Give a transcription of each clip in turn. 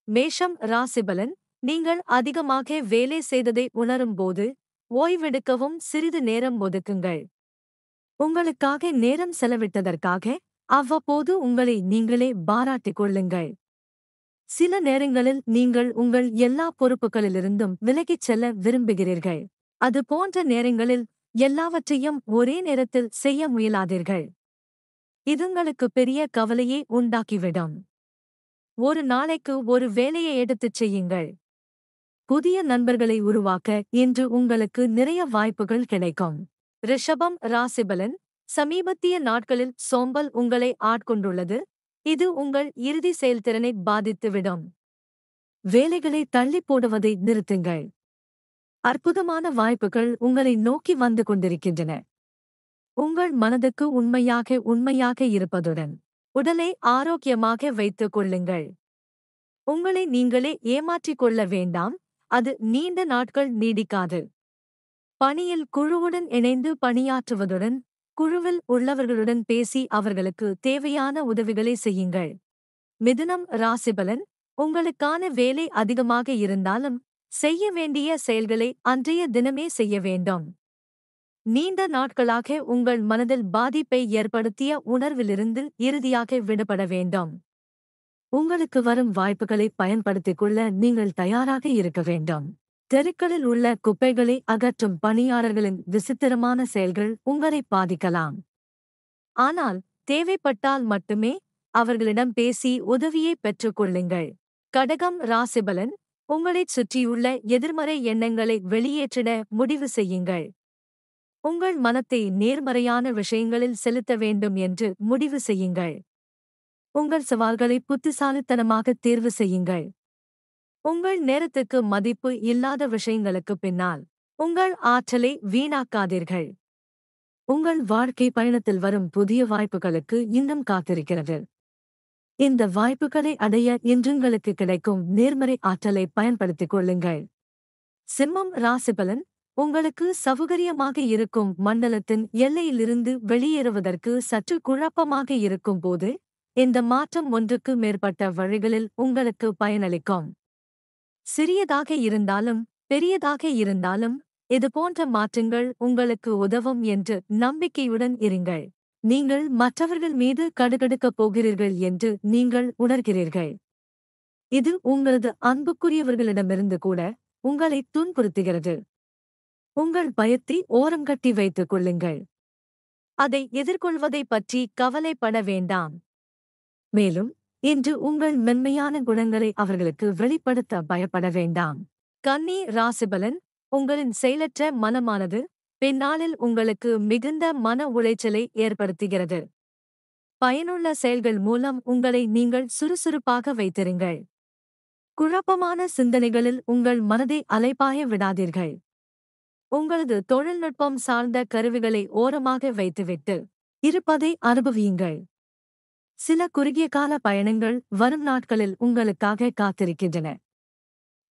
மேஷம் ராசிபலன். நீங்கள் அதிகமாக வேலை செய்ததை உணரும்போது ஓய்வெடுக்கவும் சிறிது நேரம் ஒதுக்குங்கள். உங்களுக்காக நேரம் செலவிட்டதற்காக அவ்வப்போது உங்களை நீங்களே பாராட்டிக் கொள்ளுங்கள். சில நேரங்களில் நீங்கள் உங்கள் எல்லா பொறுப்புகளிலிருந்தும் விலகிச் செல்ல விரும்புகிறீர்கள். அது போன்ற நேரங்களில் எல்லாவற்றையும் ஒரே நேரத்தில் செய்ய முயலாதீர்கள். இது உங்களுக்கு பெரிய கவலையை உண்டாக்கிவிடும். ஒரு நாளைக்கு ஒரு வேலையை எடுத்துச் செய்யுங்கள். புதிய நண்பர்களை உருவாக்க இன்று உங்களுக்கு நிறைய வாய்ப்புகள் கிடைக்கும். ரிஷபம் ராசிபலன். சமீபத்திய நாட்களில் சோம்பல் உங்களை ஆட்கொண்டுள்ளது. இது உங்கள் இறுதி செயல்திறனை பாதித்துவிடும். வேலைகளை தள்ளிப் போடுவதை நிறுத்துங்கள். அற்புதமான வாய்ப்புகள் உங்களை நோக்கி வந்து கொண்டிருக்கின்றன. உங்கள் மனதுக்கு உண்மையாக இருப்பதுடன் உடலை ஆரோக்கியமாக வைத்துக் கொள்ளுங்கள். உங்களை நீங்களே ஏமாற்றிக் கொள்ள வேண்டாம், அது நீண்ட நாட்கள் நீடிக்காது. பணியில் குழுவுடன் இணைந்து பணியாற்றுவதுடன் குழுவில் உள்ளவர்களுடன் பேசி அவர்களுக்கு தேவையான உதவிகளை செய்யுங்கள். மிதுனம் ராசிபலன். உங்களுக்கான வேலை அதிகமாக இருந்தாலும் செய்ய வேண்டிய செயல்களை அன்றைய தினமே செய்ய வேண்டும். நீண்ட நாட்களாக உங்கள் மனதில் பாதிப்பை ஏற்படுத்திய உணர்விலிருந்து இறுதியாக விடுபட வேண்டும். உங்களுக்கு வரும் வாய்ப்புகளை பயன்படுத்திக் கொள்ள நீங்கள் தயாராக இருக்க வேண்டும். தெருக்களில் உள்ள குப்பைகளை அகற்றும் பணியாளர்களின் விசித்திரமான செயல்கள் உங்களை பாதிக்கலாம். ஆனால் தேவைப்பட்டால் மட்டுமே அவர்களிடம் பேசி உதவியை பெற்றுக் கொள்ளுங்கள். கடகம் ராசிபலன். உங்களைச் சுற்றியுள்ள எதிர்மறை எண்ணங்களை வெளியேற்றிட முடிவு செய்யுங்கள். உங்கள் மனத்தை நேர்மறையான விஷயங்களில் செலுத்த வேண்டும் என்று முடிவு செய்யுங்கள். உங்கள் சவால்களை புத்திசாலித்தனமாக தேர்வு செய்யுங்கள். உங்கள் நேரத்துக்கு மதிப்பு இல்லாத விஷயங்களுக்கு பின்னால் உங்கள் ஆற்றலை வீணாக்காதீர்கள். உங்கள் வாழ்க்கை பயணத்தில் வரும் புதிய வாய்ப்புகளுக்கு இன்னும் காத்திருக்கிறது. இந்த வாய்ப்புகளை அடைய இன்றுங்களுக்கு கிடைக்கும் நேர்மறை ஆற்றலை பயன்படுத்திக் கொள்ளுங்கள். சிம்மம் ராசிபலன். உங்களுக்கு சௌகரியமாக இருக்கும் மண்டலத்தின் எல்லையிலிருந்து வெளியேறுவதற்கு சற்று குழப்பமாக இருக்கும் போது இந்த மாற்றம் ஒன்றுக்கு மேற்பட்ட வழிகளில் உங்களுக்கு பயனளிக்கும். சிறியதாக இருந்தாலும் பெரியதாக இருந்தாலும் இதுபோன்ற மாற்றங்கள் உங்களுக்கு உதவும் என்று நம்பிக்கையுடன் இருங்கள். நீங்கள் மற்றவர்கள் மீது கடுகடுக்கப் போகிறீர்கள் என்று நீங்கள் உணர்கிறீர்கள். இது உங்களது அன்புக்குரியவர்களிடமிருந்து கூட உங்களை துன்புறுத்துகிறது. உங்கள் பயத்தை ஓரங்கட்டி வைத்துக் கொள்ளுங்கள். அதை எதிர்கொள்வதைப் பற்றி கவலைப்பட வேண்டாம். மேலும் இன்று உங்கள் மென்மையான குணங்களை அவர்களுக்கு வெளிப்படுத்த பயப்பட வேண்டாம். கன்னி ராசிபலன். உங்களின் செயலற்ற மனமானது பின்னாளில் உங்களுக்கு மிகுந்த மன உளைச்சலை ஏற்படுத்துகிறது. பயனுள்ள செயல்கள் மூலம் உங்களை நீங்கள் சுறுசுறுப்பாக வைத்திருங்கள். குழப்பமான சிந்தனைகளில் உங்கள் மனதை அலைபாய விடாதீர்கள். உங்களது தொழில்நுட்பம் சார்ந்த கருவிகளை ஓரமாக வைத்துவிட்டு இருப்பதை அனுபவியுங்கள். சில குறுகிய கால பயணங்கள் வரும் நாட்களில் உங்களுக்காக காத்திருக்கின்றன.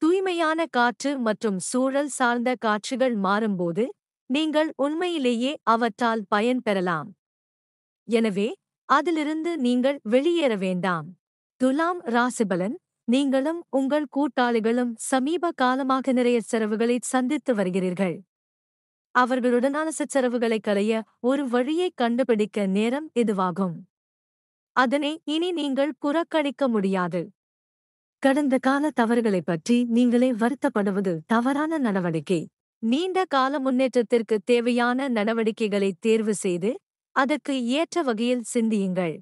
தூய்மையான காற்று மற்றும் சூழல் சார்ந்த காட்சிகள் மாறும்போது நீங்கள் உண்மையிலேயே அவற்றால் பயன் பெறலாம். எனவே அதிலிருந்து நீங்கள் வெளியேற வேண்டாம். துலாம் ராசிபலன். நீங்களும் உங்கள் கூட்டாளிகளும் சமீப காலமாக நிறைய செலவுகளை சந்தித்து வருகிறீர்கள். அவர்களுடனான சச்சரவுகளை களைய ஒரு வழியை கண்டுபிடிக்க நேரம் இதுவாகும். அதனை இனி நீங்கள் புறக்கணிக்க முடியாது. கடந்த கால தவறுகளைப் பற்றி நீங்களே வருத்தப்படுவது தவறான நடவடிக்கை. நீண்ட கால முன்னேற்றத்திற்கு தேவையான நடவடிக்கைகளை தேர்வு செய்து அதற்கு ஏற்ற வகையில் சிந்தியுங்கள்.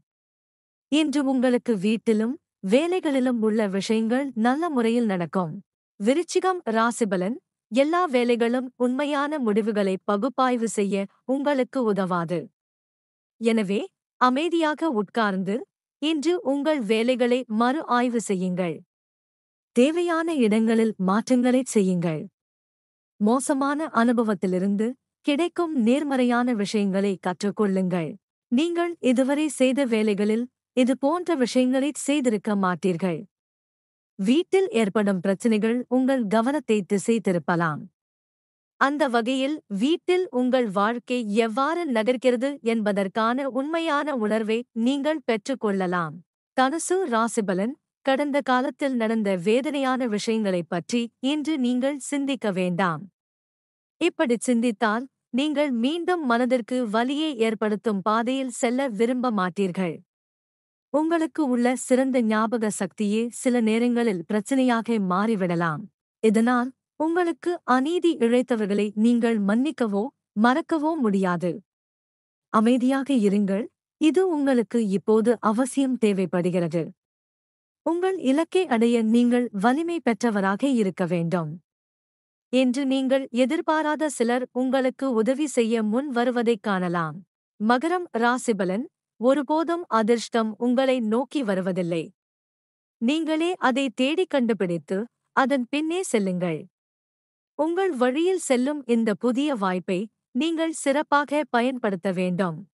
இன்று உங்களுக்கு வீட்டிலும் வேலைகளிலும் உள்ள விஷயங்கள் நல்ல முறையில் நடக்கும். விருச்சிகம் ராசிபலன். எல்லா வேலைகளும் உண்மையான முடிவுகளை பகுப்பாய்வு செய்ய உங்களுக்கு உதவாது. எனவே அமைதியாக உட்கார்ந்து இன்று உங்கள் வேலைகளை மறு ஆய்வு செய்யுங்கள். தேவையான இடங்களில் மாற்றங்களைச் செய்யுங்கள். மோசமான அனுபவத்திலிருந்து கிடைக்கும் நேர்மறையான விஷயங்களை கற்றுக்கொள்ளுங்கள். நீங்கள் இதுவரை செய்த வேலைகளில் இது போன்ற விஷயங்களைச் செய்திருக்க மாட்டீர்கள். வீட்டில் ஏற்படும் பிரச்சினைகள் உங்கள் கவனத்தை திசை திருப்பலாம். அந்த வகையில் வீட்டில் உங்கள் வாழ்க்கை எவ்வாறு நகர்கிறது என்பதற்கான உண்மையான உணர்வை நீங்கள் பெற்றுக்கொள்ளலாம். தனுசு ராசிபலன். கடந்த காலத்தில் நடந்த வேதனையான விஷயங்களைப் பற்றி இன்று நீங்கள் சிந்திக்க வேண்டாம். இப்படிச் சிந்தித்தால் நீங்கள் மீண்டும் மனதிற்கு வலியை ஏற்படுத்தும் பாதையில் செல்ல விரும்ப மாட்டீர்கள். உங்களுக்கு உள்ள சிறந்த ஞாபக சக்தியே சில நேரங்களில் பிரச்சனையாக மாறிவிடலாம். இதனால் உங்களுக்கு அநீதி இழைத்தவர்களை நீங்கள் மன்னிக்கவோ மறக்கவோ முடியாது. அமைதியாக இருங்கள், இது உங்களுக்கு இப்போது அவசியம் தேவைப்படுகிறது. உங்கள் இலக்கை அடைய நீங்கள் வலிமை பெற்றவராக இருக்க வேண்டும். என்று நீங்கள் எதிர்பாராத சிலர் உங்களுக்கு உதவி செய்ய முன் வருவதைக் காணலாம். மகரம் ராசிபலன். ஒருபோதும் அதிர்ஷ்டம் உங்களை நோக்கி வருவதில்லை. நீங்களே அதை தேடிக் கண்டுபிடித்து அதன் பின்னே செல்லுங்கள். உங்கள் வழியில் செல்லும் இந்த புதிய வாய்ப்பை நீங்கள் சிறப்பாக பயன்படுத்த வேண்டும்.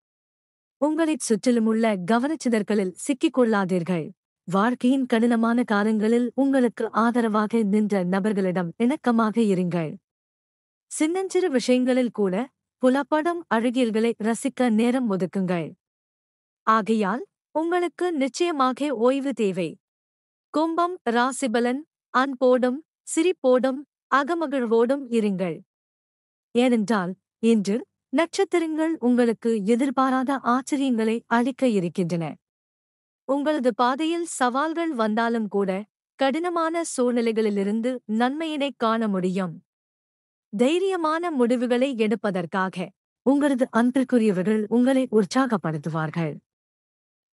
உங்களைச் சுற்றிலுமுள்ள கவனச்சிதறல்களில் சிக்கிக்கொள்ளாதீர்கள். வாழ்க்கையின் கடினமான காலங்களில் உங்களுக்கு ஆதரவாக நின்ற நபர்களிடம் இணக்கமாக இருங்கள். சின்னஞ்சிறு விஷயங்களில் கூட புலப்படும் அழகியல்களை ரசிக்க நேரம் ஒதுக்குங்கள். ஆகையால் உங்களுக்கு நிச்சயமாக ஓய்வு தேவை. கும்பம் ராசிபலன். அன்போடும் சிரிப்போடும் அகமகிழ்வோடும் இருங்கள். ஏனென்றால் இன்று நட்சத்திரங்கள் உங்களுக்கு எதிர்பாராத ஆச்சரியங்களை அளிக்க இருக்கின்றன. உங்களது பாதையில் சவால்கள் வந்தாலும் கூட கடினமான சூழ்நிலைகளிலிருந்து நன்மையினைக் காண முடியும். தைரியமான முடிவுகளை எடுப்பதற்காக உங்களது அன்பிற்குரியவர்கள் உங்களை உற்சாகப்படுத்துவார்கள்.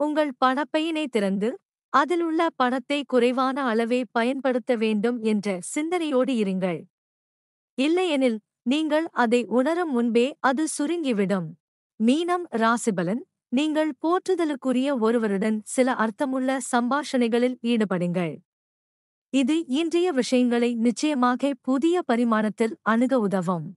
உங்கள் பணப்பையினை திறந்து அதில் உள்ள பணத்தை குறைவான அளவே பயன்படுத்த வேண்டும் என்ற சிந்தனையோடு இருங்கள். இல்லையெனில் நீங்கள் அதை உணரும் முன்பே அது சுருங்கிவிடும். மீனம் ராசிபலன். நீங்கள் போற்றுதலுக்குரிய ஒருவருடன் சில அர்த்தமுள்ள சம்பாஷணைகளில் ஈடுபடுங்கள். இது இன்றைய விஷயங்களை நிச்சயமாக புதிய பரிமாணத்தில் அணுக உதவும்.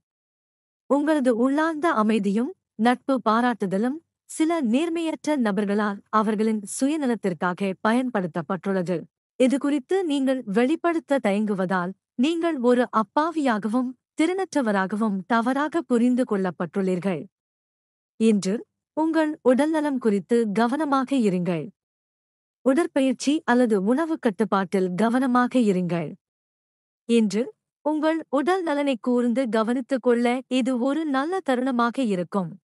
உங்களது உள்ளார்ந்த அமைதியும் நட்பு பாராட்டுதலும் சில நேர்மையற்ற நபர்களால் அவர்களின் சுயநலத்திற்காக பயன்படுத்தப்பட்டுள்ளது. இது குறித்து நீங்கள் வெளிப்படுத்த தயங்குவதால் நீங்கள் ஒரு அப்பாவியாகவும் திறனற்றவராகவும் தவறாக புரிந்து கொள்ளப்பட்டுள்ளீர்கள். இன்று உங்கள் உடல்நலம் குறித்து கவனமாக இருங்கள். உடற்பயிற்சி அல்லது உணவு கட்டுப்பாட்டில் கவனமாக இருங்கள். இன்று உங்கள் உடல் நலனை கூர்ந்து கவனித்துக் கொள்ள இது ஒரு நல்ல தருணமாக இருக்கும்.